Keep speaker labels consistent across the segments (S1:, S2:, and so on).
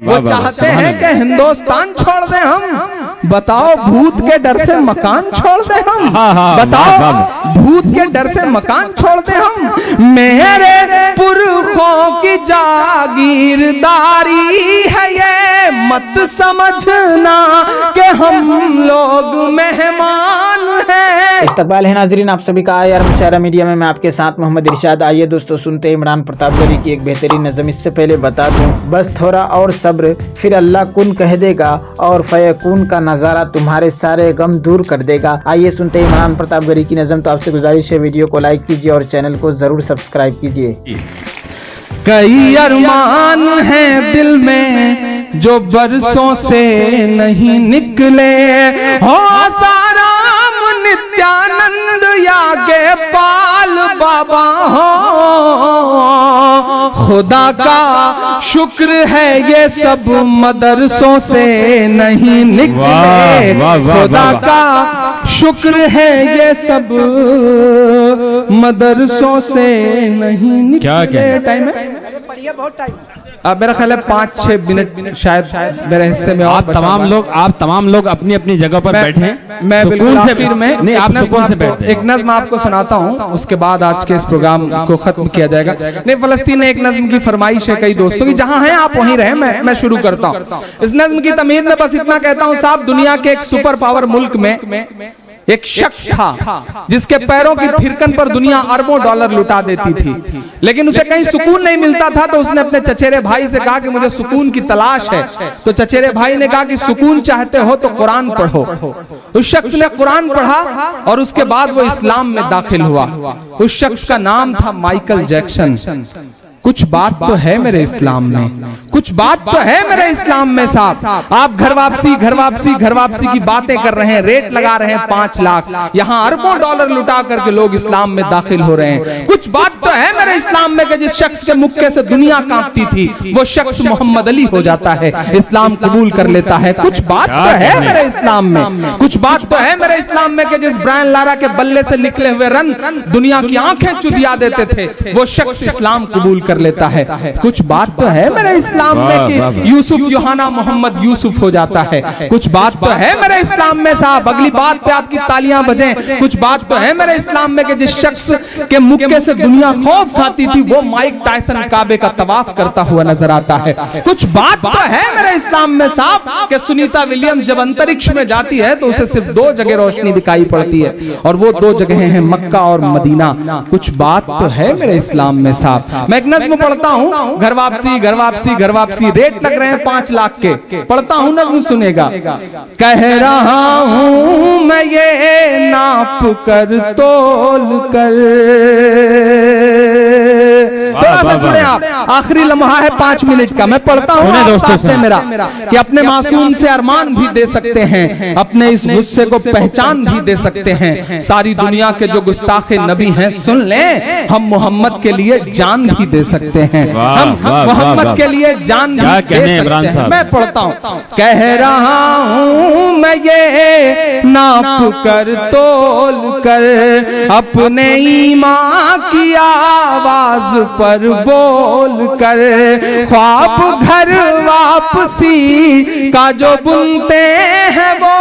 S1: वो चाहते हैं कि हिंदुस्तान छोड़ दें हम, बताओ भूत के डर से मकान छोड़ दें हम, बताओ भूत के डर से मकान छोड़ दें हम। मेरे पुरखों की जागीरदारी है ये, मत समझना कि हम लोग मेहमान हैं।
S2: इस्तकबाल है नाजरीन आप सभी का यार मुशायरा मीडिया में, मैं आपके साथ मोहम्मद इरशाद। आइए दोस्तों सुनते हैं इमरान प्रतापगढ़ी की एक बेहतरीन नज़म। इससे पहले बता दूं, बस थोड़ा और सब्र, फिर अल्लाह कुन कह देगा और फयकून का नज़ारा तुम्हारे सारे गम दूर कर देगा। आइए सुनते हैं इमरान प्रतापगढ़ी की नज़म। तो आपसे गुजारिश है वीडियो को लाइक कीजिए और चैनल को ज़रूर सब्सक्राइब कीजिए।
S1: कई अरमान हैं दिल में जो बरसों से नहीं निकले, हो साराम नित्यानंद या के पाल बाबा हो, खुदा का शुक्र है ये सब मदरसों से नहीं निकले, खुदा का शुक्र है ये सब मदरसों से नहीं निकले।
S3: क्या
S1: टाइम है? अब मेरा ख्याल है 5-6 मिनट शायद मेरे हिस्से में।
S3: आप तमाम लोग अपनी अपनी जगह पर बैठे,
S1: मैं
S3: सुकून से
S1: फिर मैं
S3: नहीं, आप सुकून से बैठे।
S1: एक नज़्म आपको सुनाता हूँ, उसके बाद आज के इस प्रोग्राम को खत्म किया जाएगा। नहीं, फलस्तीन में एक नज़्म की फरमाइश है कई दोस्तों की, जहाँ हैं आप वहीं रहे, मैं शुरू करता हूँ। इस नज़्म की तमीद में बस इतना कहता हूँ, साहब दुनिया के एक सुपर पावर मुल्क में एक शख्स था जिसके पैरों की थिरकन पर दुनिया अरबों डॉलर लुटा देती थी, लेकिन उसे कहीं सुकून नहीं मिलता था। तो उसने अपने चचेरे भाई से कहा कि मुझे सुकून की तलाश है। तो चचेरे भाई ने कहा कि सुकून चाहते हो तो कुरान पढ़ो। उस शख्स ने कुरान पढ़ा और उसके बाद वो इस्लाम में दाखिल हुआ। उस शख्स का नाम था माइकल जैक्सन। कुछ बात तो है मेरे इस्लाम में, कुछ बात तो है मेरे इस्लाम में साहब। आप घर वापसी की बातें कर रहे हैं, रेट लगा रहे हैं 5 लाख, यहाँ अरबों डॉलर लुटा करके लोग इस्लाम में दाखिल हो रहे हैं। कुछ बात तो है मेरे इस्लाम में कि जिस शख्स के मुक्के से दुनिया कांपती थी वो शख्स मोहम्मद अली हो जाता है, इस्लाम कबूल कर लेता है। कुछ बात तो है मेरे इस्लाम में, कुछ बात तो है मेरे इस्लाम में कि जिस ब्रायन लारा के बल्ले से निकले हुए रन दुनिया की आंखें चुदिया देते थे वो शख्स इस्लाम कबूल कर लेता है। कुछ बात तो है मेरे इस्लाम में कि यूसुफ यूहाना मोहम्मद यूसुफ हो जाता है। कुछ बात तो है मेरे इस्लाम में साहब, अगली बात पे आपकी तालियां बजें। कुछ बात तो है मेरे इस्लाम में कि जिस शख्स के मुक्के से दुनिया खौफ खाती थी वो माइक टायसन काबे का तवाफ करता हुआ नजर आता है। कुछ बात तो है मेरे इस्लाम में साहब कि सुनीता विलियम्स जब अंतरिक्ष में जाती है तो उसे सिर्फ 2 जगह रोशनी दिखाई पड़ती है और वो 2 जगह हैं मक्का और मदीना। कुछ बात तो है मेरे इस्लाम में साहब। मैं एक नज़्म पढ़ता हूँ, घर वापसी, रेट लग रहे हैं 5 लाख के। पढ़ता हूँ, नज़्म सुनेगा। कह रहा हूँ मैं ये नाप कर तोल कर, थोड़ा सा जुड़े आप, आखिरी लम्हा है 5 मिनट का। मैं पढ़ता हूँ, आप साथ में मेरा, कि अपने मासूम से अरमान भी दे सकते हैं, अपने इस गुस्से को पहचान भी दे सकते हैं। सारी दुनिया के जो गुस्ताखे नबी हैं सुन लें, हम मोहम्मद के लिए जान भी दे सकते हैं, हम मोहम्मद के लिए जान भी दे सकते हैं। मैं पढ़ता हूँ, कह रहा हूँ मैं ये नाप कर तोल कर, अपने ईमान की आवाज पर बोल कर, ख्वाब घर वापसी का जो बुनते हैं वो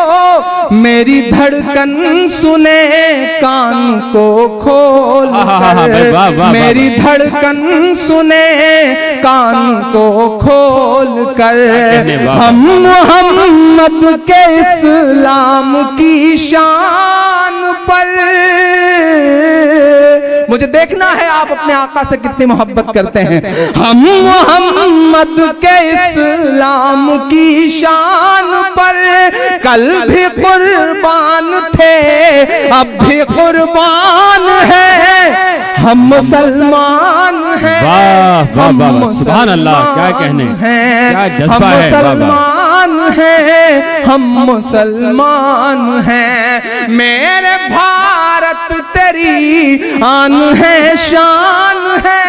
S1: मेरी धड़कन सुने कान को खोल कर, मेरी धड़कन सुने कान को खोल कर। हम मोहम्मद के इस्लाम की शान पर, मुझे देखना है आप अपने आका से कितनी मोहब्बत करते हैं। हम मोहम्मद के इस्लाम की शान पर कल भी कुर्बान थे, अब भी कुर्बान है, हम मुसलमान हैं।
S3: सुभान अल्लाह, क्या कहने, क्या जज्बा है।
S1: मुसलमान हैं, हम मुसलमान हैं। मेरे भारत तेरी आन है, शान है,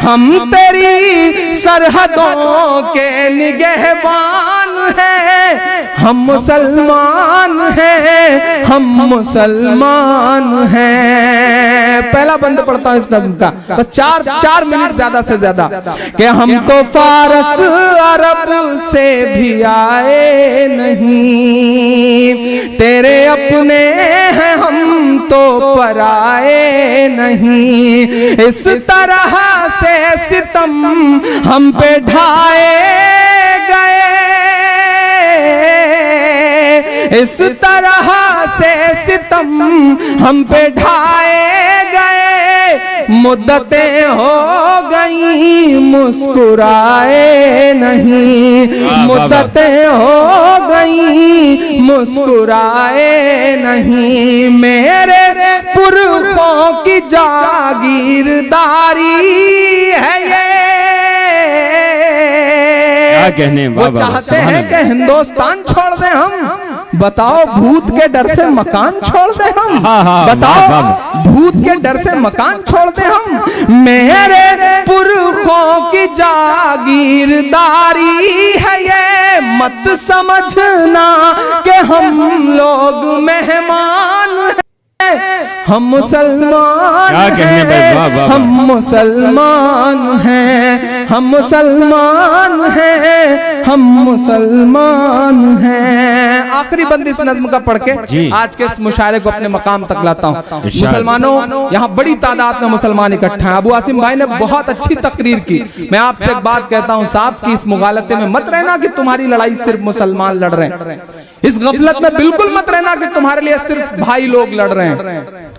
S1: हम तेरी सरहदों के निगहबान हैं, हम मुसलमान हैं, हम मुसलमान हैं। पहला बंद पढ़ता हूं इस नज़्म का, बस चार मिनट ज्यादा से ज्यादा। कि हम तो फारस अरब से भी आए नहीं, तेरे अपने हैं हम तो पराए नहीं। इस तरह से सितम हम पे ढाए गए, इस तरह से सितम हम पे ढाए गए। मुद्दतें हो गई मुस्कुराए नहीं, मुद्दतें हो गई मुस्कुराए नहीं। मेरे पुरखों की जागीरदारी है ये,
S3: क्या कहने।
S1: वो चाहते हैं कि हिंदुस्तान छोड़ दें हम। बताओ भूत के डर से मकान छोड़ दे हम, बताओ भूत के डर से मकान छोड़ दे हम। मेरे पुरखों की जागीरदारी है ये, मत समझना कि हम लोग मेहमान हैं, हम मुसलमान हैं, हम मुसलमान हैं, हम मुसलमान हैं, हम मुसलमान हैं। आखिरी बंद इस नज़्म का पढ़ के आज के इस मुशायरे को अपने मकाम तक लाता हूँ। मुसलमानों, यहाँ बड़ी तादाद में मुसलमान इकट्ठा हैं। अबू आसिम भाई ने बहुत अच्छी तकरीर की। मैं आपसे एक बात कहता हूँ साहब कि इस मुगालते में मत रहना कि तुम्हारी लड़ाई सिर्फ मुसलमान लड़ रहे हैं। इस गफलत में बिल्कुल मत रहना कि तुम्हारे लिए सिर्फ भाई लोग लड़ रहे हैं।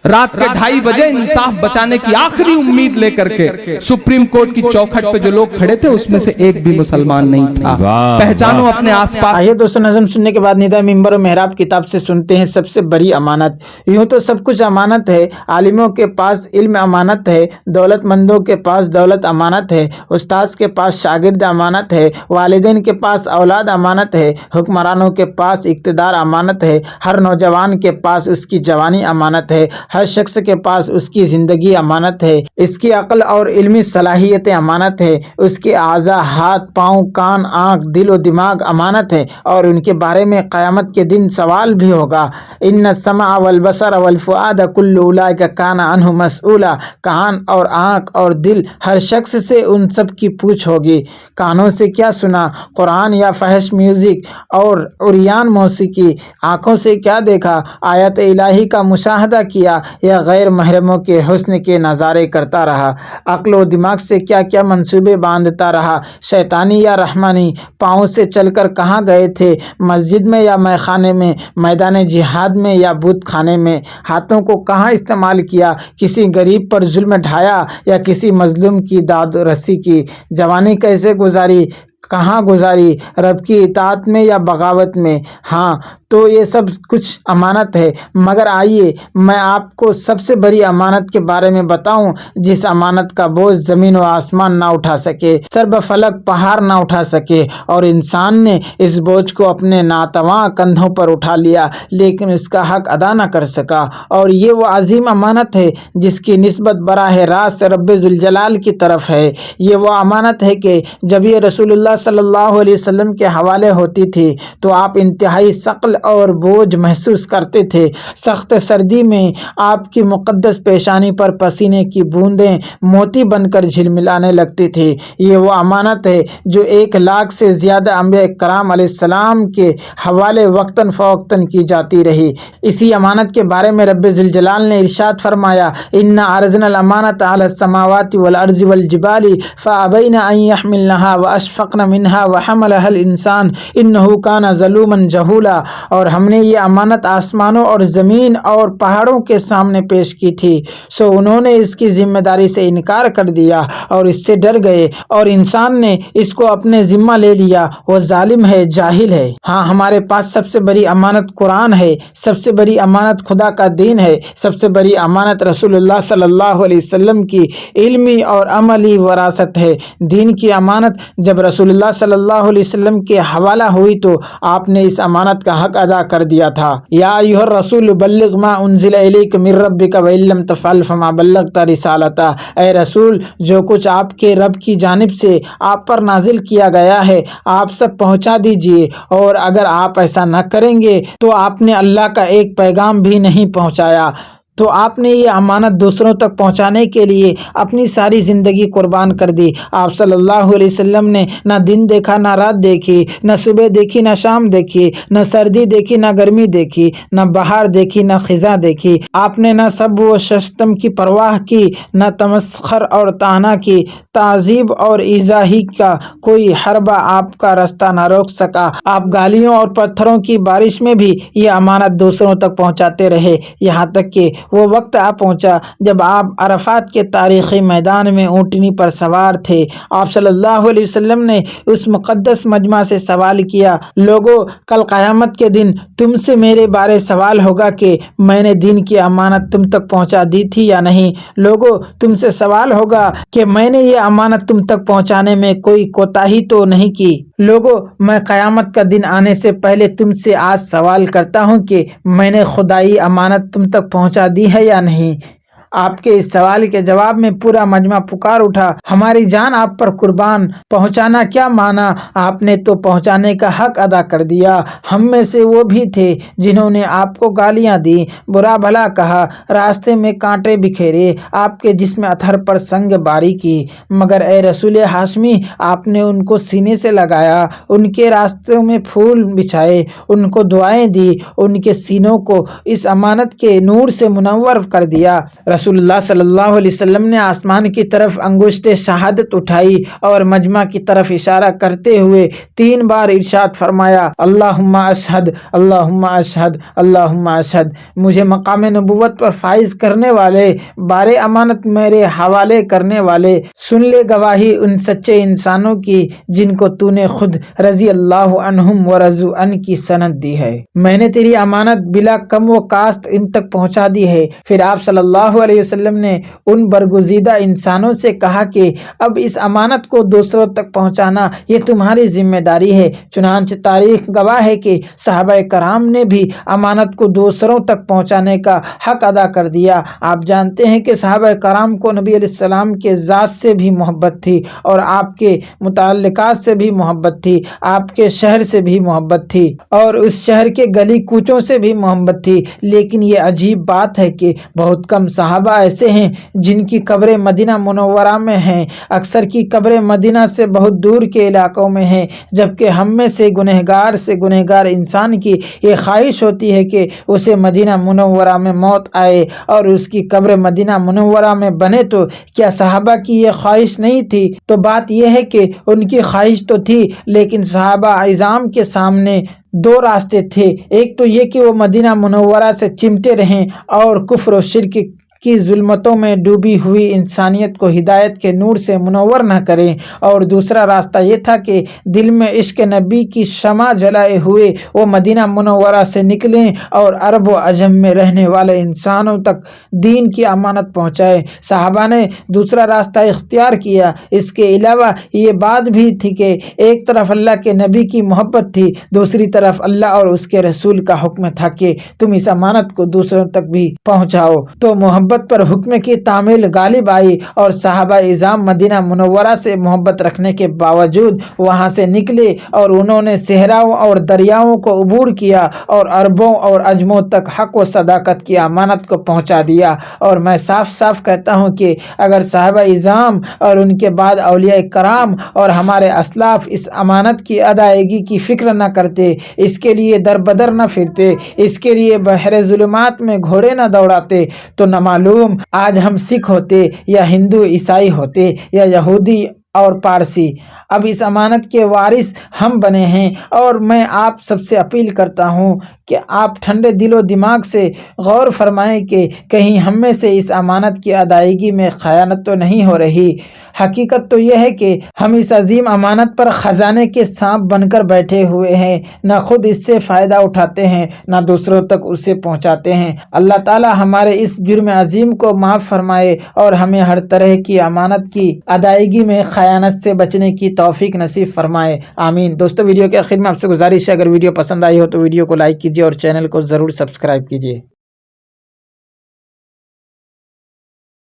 S1: रात के 2:30 बजे इंसाफ बचाने की आखिरी उम्मीद लेकर के सुप्रीम कोर्ट की चौखट पे जो लोग खड़े थे उसमें से एक भी मुसलमान नहीं था। पहचानो अपने आसपास।
S2: आइए दोस्तों, नज़्म सुनने के बाद निदा मिंबर और मेहराब किताब से सुनते हैं सबसे बड़ी अमानत। यूं तो सब कुछ अमानत है, आलिमों के पास इल्म अमानत है, दौलतमंदों के पास दौलत अमानत है, उस्ताद के पास शागिर्द अमानत है, वालिदैन के पास औलाद अमानत है, हुक्मरानों के पास इक्तदार अमानत है, हर नौजवान के पास उसकी जवानी अमानत है, हर शख्स के पास उसकी ज़िंदगी अमानत है, इसकी अक्ल और इल्मी सलाहियतें अमानत है, उसके आज़ा हाथ पाँव कान आँख दिल और दिमाग अमानत है और उनके बारे में क़यामत के दिन सवाल भी होगा। इन्ना समा वल बसर वल फुआद कुल्लु उलाइका काना अन्हु मसऊला। कान और आँख और दिल हर शख्स से उन सब की पूछ होगी। कानों से क्या सुना, कुरान या फहश म्यूज़िक और उरियान मौसीकी। आँखों से क्या देखा, आयत इलाही का मुशाहदा किया या गैर महरमों के हुस्न के नज़ारे करता रहा। अक्ल व दिमाग से क्या क्या मंसूबे बांधता रहा। शैतानी या रहमानी। पाँव से चलकर कहाँ गए थे, मस्जिद में या मैखाने में, मैदान जिहाद में या बूत खाने में। हाथों को कहाँ इस्तेमाल किया, किसी गरीब पर जुल्म ढाया या किसी मजलूम की दाद रसी की। जवानी कैसे गुजारी, कहाँ गुजारी, रब की इताअत में या बगावत में। हाँ, तो ये सब कुछ अमानत है। मगर आइए मैं आपको सबसे बड़ी अमानत के बारे में बताऊं, जिस अमानत का बोझ ज़मीन व आसमान ना उठा सके, सर्ब फलक पहाड़ ना उठा सके और इंसान ने इस बोझ को अपने नातवां कंधों पर उठा लिया लेकिन उसका हक अदा ना कर सका। और ये वो अजीम अमानत है जिसकी निस्बत बराह रास्त रब्बे ज़ुल जलाल की तरफ है। ये वो अमानत है कि जब ये रसूलुल्लाह सल्लल्लाहु अलैहि वसल्लम के हवाले होती थी तो आप इंतहाई सक़ल और बोझ महसूस करते थे। सख्त सर्दी में आपकी मुक़द्दस पेशानी पर पसीने की बूंदें मोती बनकर झिलमिलाने लगती थी। ये वो अमानत है जो 1 लाख से ज़्यादा अंबिया कराम अलैहिस्सलाम के हवाले वक्तन फ़वक्तन की जाती रही। इसी अमानत के बारे में रब्बे ज़ुल जलाल ने इरशाद फरमाया, इन्ना अरज़नल अमानत अला समावाति वल अर्ज़ि वल जिबाली फ़अबैना अन यहमिलनहा व अशफ़क़न मिनहा व हमलहल इंसान इन्नहु काना ज़लूमन जहूला। और हमने ये अमानत आसमानों और ज़मीन और पहाड़ों के सामने पेश की थी, सो उन्होंने इसकी जिम्मेदारी से इनकार कर दिया और इससे डर गए और इंसान ने इसको अपने ज़िम्मा ले लिया। वो जालिम है, जाहिल है। हाँ, हमारे पास सबसे बड़ी अमानत कुरान है, सबसे बड़ी अमानत खुदा का दीन है, सबसे बड़ी अमानत रसूलुल्लाह सल्लल्लाहु अलैहि वसल्लम की इल्मी और अमली वरासत है। दीन की अमानत जब रसूलुल्लाह اللہ صلی اللہ علیہ وسلم کے حوالہ ہوئی تو آپ نے اس امانت کا حق ادا کر دیا تھا۔ یا ایھا الرسول بلغ ما انزل الیک من ربک وان لم تفعل فما بلغت رسالتہ، اے رسول جو کچھ آپ کے رب کی جانب سے آپ پر نازل کیا گیا ہے آپ سب پہنچا دیجئے، اور اگر آپ ایسا نہ کریں گے تو آپ نے اللہ کا ایک پیغام بھی نہیں پہنچایا۔ تو آپ نے یہ امانت دوسروں تک پہنچانے کے لیے اپنی ساری زندگی قربان کر دی۔ آپ صلی اللہ علیہ وسلم نے نہ دن دیکھا نہ رات دیکھی، نہ صبح دیکھی نہ شام دیکھی، نہ سردی دیکھی نہ گرمی دیکھی، نہ بہار دیکھی نہ خزاں دیکھی۔ آپ نے نہ سب و شتم کی پرواہ کی، نہ تمسخر اور طعنہ کی، تعذیب اور ایذا ہی کا کوئی حربہ آپ کا رستہ نہ روک سکا۔ آپ گالیوں اور پتھروں کی بارش میں بھی یہ امانت دوسروں تک پہنچاتے رہے، یہاں تک کہ وہ وقت آ پہنچا جب آپ عرفات کے تاریخی میدان میں اونٹنی پر سوار تھے۔ آپ صلی اللہ علیہ وسلم نے اس مقدس مجمع سے سوال کیا، لوگوں کل قیامت کے دن تم سے میرے بارے سوال ہوگا کہ میں نے دین کی امانت تم تک پہنچا دی تھی یا نہیں؟ لوگوں تم سے سوال ہوگا کہ میں نے یہ امانت تم تک پہنچانے میں کوئی کوتاہی تو نہیں کی؟ لوگوں میں قیامت کا دن آنے سے پہلے تم سے آج سوال کرتا ہوں کہ میں نے خدائی امانت تم تک پہنچا دی ہے یا نہیں؟ آپ کے اس سوال کے جواب میں پورا مجمع پکار اٹھا، ہماری جان آپ پر قربان، پہنچانا کیا مانا؟ آپ نے تو پہنچانے کا حق ادا کر دیا۔ ہم میں سے وہ بھی تھے جنہوں نے آپ کو گالیاں دی، برا بھلا کہا، راستے میں کانٹے بکھیرے، آپ کے جسم اطہر پر سنگ باری کی، مگر اے رسول ہاشمی آپ نے ان کو سینے سے لگایا، ان کے راستوں میں پھول بچھائے، ان کو دعائیں دی، ان کے سینوں کو اس امانت کے نور سے منور کر دیا۔ رسول اللہ صلی اللہ علیہ وسلم نے آسمان کی طرف انگشت شہادت اٹھائی اور مجمع کی طرف اشارہ کرتے ہوئے 3 بار ارشاد فرمایا، اللہم اشہد، اللہم اشہد، اللہم اشہد۔ مجھے مقام نبوت پر فائز کرنے والے، بار امانت میرے حوالے کرنے والے، سن لے گواہی ان سچے انسانوں کی جن کو تو نے خود رضی اللہ عنہم ورضوا عنہ کی سند دی ہے۔ میں نے تیری امانت بلا کم و کاست ان تک پہنچا دی ہے۔ پھر آپ صلی اللہ علیہ وسلم نے ان برگزیدہ انسانوں سے کہا کہ اب اس امانت کو دوسروں تک پہنچانا یہ تمہاری ذمہ داری ہے۔ چنانچہ تاریخ گواہ ہے کہ صحابہ کرام نے بھی امانت کو دوسروں تک پہنچانے کا حق ادا کر دیا۔ آپ جانتے ہیں کہ صحابہ کرام کو نبی علیہ السلام کے ذات سے بھی محبت تھی اور آپ کے متعلقات سے بھی محبت تھی، آپ کے شہر سے بھی محبت تھی اور اس شہر کے گلی کوچوں سے بھی محبت تھی۔ لیکن یہ عجیب بات ہے کہ بہت کم صحابہ ایسے ہیں جن کی قبریں مدینہ منورہ میں ہیں، اکثر کی قبریں مدینہ سے بہت دور کے علاقوں میں ہیں، جبکہ ہم میں سے گنہگار انسان کی یہ خواہش ہوتی ہے کہ اسے مدینہ منورہ میں موت آئے اور اس کی قبر مدینہ منورہ میں بنے۔ تو کیا صحابہ کی یہ خواہش نہیں تھی؟ تو بات یہ ہے کہ ان کی خواہش تو تھی، لیکن صحابہ اعظام کے سامنے 2 راستے تھے، ایک تو یہ کہ وہ مدینہ منورہ سے چمٹے رہیں اور کفر و شرک کی ظلمتوں میں ڈوبی ہوئی انسانیت کو ہدایت کے نور سے منور نہ کریں، اور دوسرا راستہ یہ تھا کہ دل میں عشق نبی کی شمع جلائے ہوئے وہ مدینہ منورہ سے نکلیں اور عرب و عجم میں رہنے والے انسانوں تک دین کی امانت پہنچائیں۔ صحابہ نے دوسرا راستہ اختیار کیا۔ اس کے علاوہ یہ بات بھی تھی کہ ایک طرف اللہ کے نبی کی محبت تھی، دوسری طرف اللہ اور اس کے رسول کا حکم تھا کہ تم اس امانت کو دوسروں تک بھی پہنچاؤ۔ تو محبت پر حکم کی تعمیل غالب آئی اور صحابہ اعظام مدینہ منورہ سے محبت رکھنے کے باوجود وہاں سے نکلے اور انہوں نے صحراؤں اور دریاؤں کو عبور کیا اور عربوں اور عجموں تک حق و صداقت کی امانت کو پہنچا دیا۔ اور میں صاف صاف کہتا ہوں کہ اگر صحابہ اعظام اور ان کے بعد اولیاء کرام اور ہمارے اسلاف اس امانت کی ادائیگی کی فکر نہ کرتے، اس کے لیے در بدر نہ پھرتے، اس کے لیے بحر ظلمات میں گھوڑے نہ دوڑاتے، تو نہ معلوم آج ہم سکھ ہوتے یا ہندو عیسائی ہوتے یا یہودی اور پارسی۔ اب اس امانت کے وارث ہم بنے ہیں، اور میں آپ سب سے اپیل کرتا ہوں کہ آپ ٹھنڈے دل و دماغ سے غور فرمائیں کہ کہیں ہم میں سے اس امانت کی ادائیگی میں خیانت تو نہیں ہو رہی۔ حقیقت تو یہ ہے کہ ہم اس عظیم امانت پر خزانے کے سانپ بن کر بیٹھے ہوئے ہیں، نہ خود اس سے فائدہ اٹھاتے ہیں نہ دوسروں تک اسے پہنچاتے ہیں۔ اللہ تعالی ہمارے اس جرم عظیم کو معاف فرمائے اور ہمیں ہر طرح کی امانت کی ادائیگی میں خیانت سے بچنے کی तौफीक नसीब फरमाए, आमीन। दोस्तों वीडियो के आखिर में आपसे गुजारिश है, अगर वीडियो पसंद आई हो तो वीडियो को लाइक कीजिए और चैनल को ज़रूर सब्सक्राइब कीजिए।